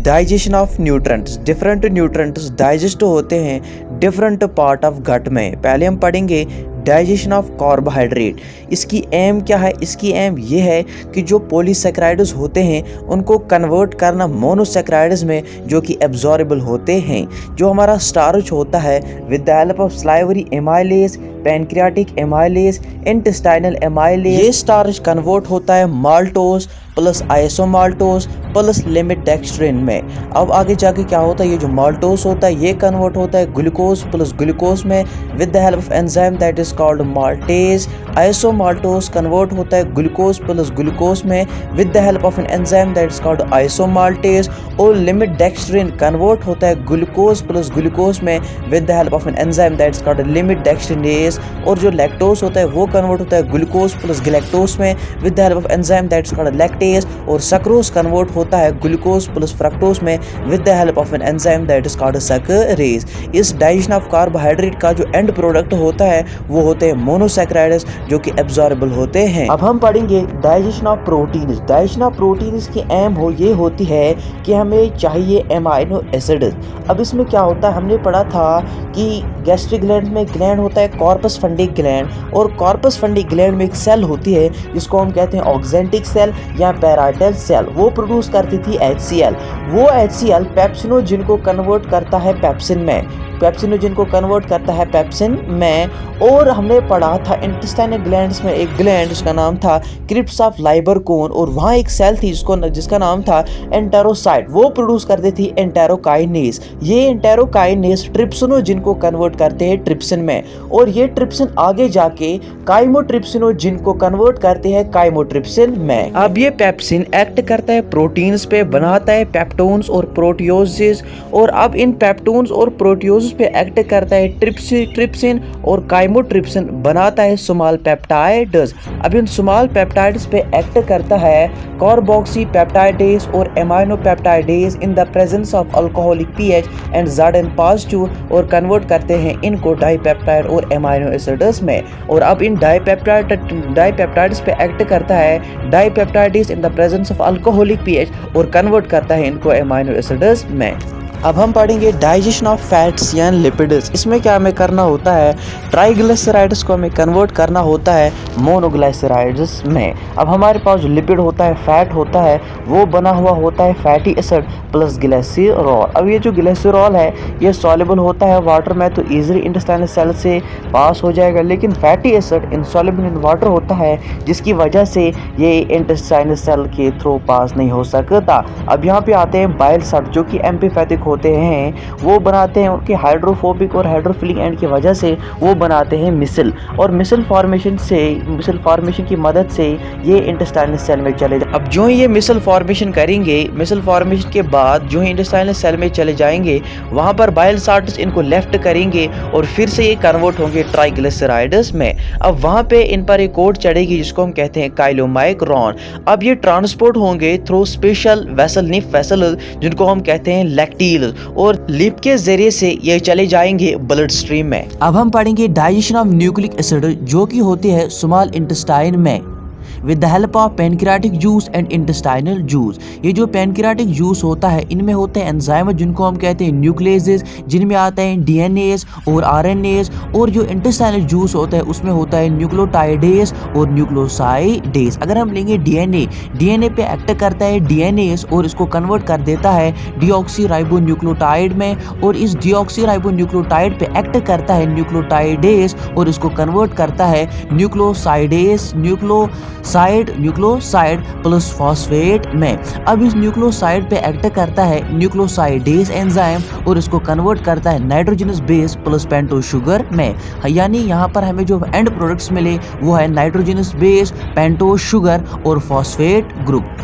Digestion of nutrients. Different nutrients digest होते हैं different part of gut में। पहले हम पढ़ेंगे डाइजेशन ऑफ कार्बोहाइड्रेट। इसकी एम क्या है? इसकी एम ये है कि जो पॉलीसेकेराइड्स होते हैं उनको कन्वर्ट करना मोनोसेकेराइड्स में जो कि एब्जॉर्बेबल होते हैं। जो हमारा स्टार्च होता है with the help of salivary amylase, pancreatic amylase, intestinal amylase, ये स्टार्च कन्वर्ट होता है maltose plus isomaltose plus limit dextrin में। अब आगे जाके क्या होता है, ये जो माल्टोज होता है ये कन्वर्ट होता है ग्लूकोज प्लस ग्लूकोज में with the help of enzyme that is called maltase. Isomaltose convert होता है ग्लूकोज प्लस ग्लूकोज में with the help of an enzyme that is called isomaltase. और लिमिट डेक्स्ट्रिन कन्वर्ट होता है glucose plus glucose में with the help of an enzyme that is called limit dextrinase. और जो lactose होता है वो कन्वर्ट होता है ग्लूकोज प्लस गैलेक्टोज में with the help of enzyme that is called lactase. और सक्रोज कन्वर्ट होता है ग्लूकोज प्लस फ्रक्टोज में with the help of an enzyme that is called sucrase. इस डाइजेशन ऑफ कार्बोहाइड्रेट का जो एंड प्रोडक्ट होता है वो होते हैं मोनोसेकेराइड्स जो कि एब्जॉर्बेबल होते हैं। अब हम पढ़ेंगे digestion of proteins. Digestion of proteins की एम ये होती है कि हमें चाहिए एमाइनो एसिड्स। अब इसमें क्या होता है, हमने पढ़ा था कि गैस्ट्रिक ग्लैंड में ग्लैंड होता है कॉर्पस फंडी ग्लैंड, और कॉर्पस फंडी ग्लैंड में एक सेल होती है जिसको हम कहते हैं ऑक्जेंटिक सेल या पैराइटल सेल। वो प्रोड्यूस करती थी HCl। वो HCl पेप्सिनोजिन को कन्वर्ट करता है पेप्सिन में, पेप्सिनोजिन को कन्वर्ट करता है पेप्सिन में। और हमने पढ़ा था इंटेस्टाइनल ग्लैंड्स में एक ग्लैंड जिसका नाम था क्रिप्स ऑफ लाइबरकोन, और वहाँ एक सेल थी जिसका नाम था एंटेरोसाइट। वो प्रोड्यूस करती थी एंटेरोकाइनेज। ये एंटेरोकाइनेज ट्रिप्सिनोजिन को कन्वर्ट करते हैं ट्रिप्सिन में, और ये ट्रिप्सिन आगे जाके काइमोट्रिप्सिनोजिन को कन्वर्ट करते हैं काइमोट्रिप्सिन में। अब ये पेप्सिन एक्ट करता है प्रोटीन्स पे, बनाता है पेप्टोन्स और प्रोटियोजेस, और अब इन पेप्टोन्स और प्रोटियोजेस पे एक्ट करता है ट्रिप्सिन और काइमोट्रिप्सिन, बनाता है स्मॉल पेप्टाइड्स। अब इन स्मॉल पेप्टाइड्स पे एक्ट करता है कार्बोक्सी पेप्टाइडेज और amino peptidase in the presence of alcoholic pH and Zn positive, और कन्वर्ट करते हैं इनको डाइपेप्टाइड और एमाइनो एसिड्स में। और अब इन डाइपेप्टाइड्स पे एक्ट करता है dipeptidase in the presence of alcoholic pH और कन्वर्ट करता है इनको एमाइनो एसिड्स में। अब हम पढ़ेंगे डाइजेशन ऑफ फैट्स या लिपिड्स। इसमें क्या हमें करना होता है, ट्राइग्लिसराइड्स को हमें कन्वर्ट करना होता है मोनोग्लिसराइड्स में। अब हमारे पास जो लिपिड होता है, फैट होता है, वो बना हुआ होता है फैटी एसिड प्लस ग्लिसरॉल। अब ये जो ग्लिसरॉल है ये सॉल्युबल होता है वाटर में तो ईजिली इंटेस्टाइनल सेल से पास हो जाएगा, लेकिन fatty acid insoluble in water होता है जिसकी वजह से ये इंटेस्टाइनल सेल के थ्रू पास नहीं हो सकता। अब यहाँ पे आते हैं बाइल सल्ट जो कि एम्फीपैथिक होते हैं, वो बनाते हैं उनके हाइड्रोफोबिक और हाइड्रोफिलिक एंड की वजह से वो बनाते हैं मिसल, और मिसल फॉर्मेशन की मदद से ये इंटेस्टाइनल सेल में चले जाए। अब जो ही ये मिसल फॉर्मेशन करेंगे, मिसल फॉर्मेशन के बाद जो ही इंटेस्टाइनल सेल में चले जाएंगे वहां पर बाइल साल्ट्स इनको लेफ्ट करेंगे और फिर से ये कन्वर्ट होंगे ट्राइग्लिसराइड्स में। अब वहां पे इन पर एक कोट चढ़ेगी जिसको हम कहते हैं काइलोमाइक्रोन। अब ये ट्रांसपोर्ट होंगे through special vessel, nif vessel, जिनको हम कहते हैं लैक्टील, और लिप के जरिए से ये चले जाएंगे ब्लड स्ट्रीम में। अब हम पढ़ेंगे डाइजेशन ऑफ न्यूक्लिक एसिड जो कि होती है स्मॉल इंटेस्टाइन में with the help of pancreatic juice and intestinal juice. ये जो पैनक्रियाटिक जूस होता है इनमें होते हैं एंजाइम जिनको हम कहते हैं न्यूक्लियसेस, जिनमें आते हैं डीएनएस और आरएनएस। और जो इंटेस्टाइनल जूस होता है उसमें होता है न्यूक्लियोटाइडेस और न्यूक्लियोसाइडेस। अगर हम लेंगे डीएनए पे एक्ट करता है डीएनएस और इसको कन्वर्ट कर देता है डीऑक्सीराइबोन्यूक्लियोटाइड में, और इस डीऑक्सीराइबोन्यूक्लियोटाइड पे एक्ट करता है न्यूक्लियोटाइडेस और इसको कन्वर्ट करता है न्यूक्लियोसाइड प्लस फॉस्फेट में। अब इस न्यूक्लियोसाइड पे एक्ट करता है न्यूक्लियोसाइडेज एंजाइम और इसको कन्वर्ट करता है nitrogenous base plus pentose sugar में। यानी यहाँ पर हमें जो एंड प्रोडक्ट्स मिले वो है नाइट्रोजनस बेस, पेंटोज शुगर और फॉस्फेट ग्रुप।